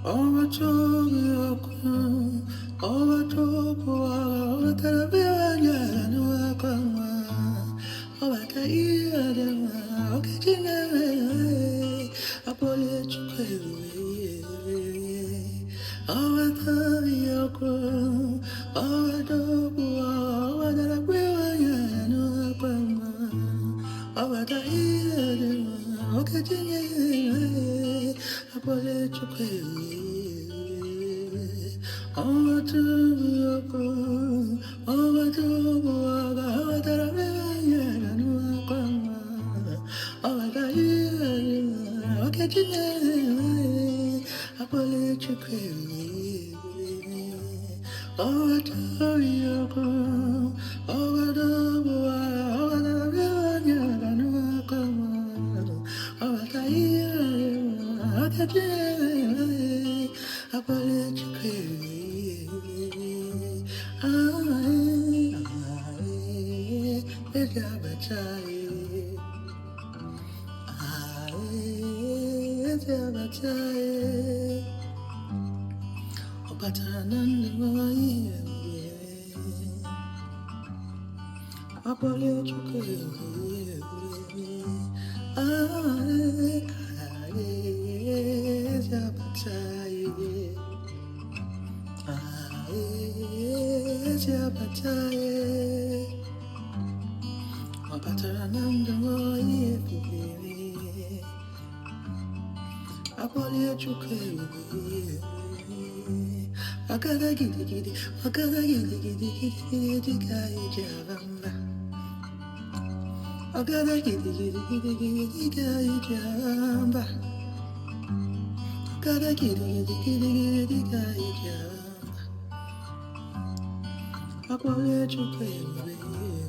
Over to you, over to over the river, and welcome. Over the ear, and getting away. Apology, over the yoke, over the river, and welcome. Over the ear, and getting away. Apology. Over to you, over to over the river, and welcome. Over the year, okay, today, I will let you crazy. Over to you, over the river, and welcome. Over the year, okay, today, I will let you crazy. I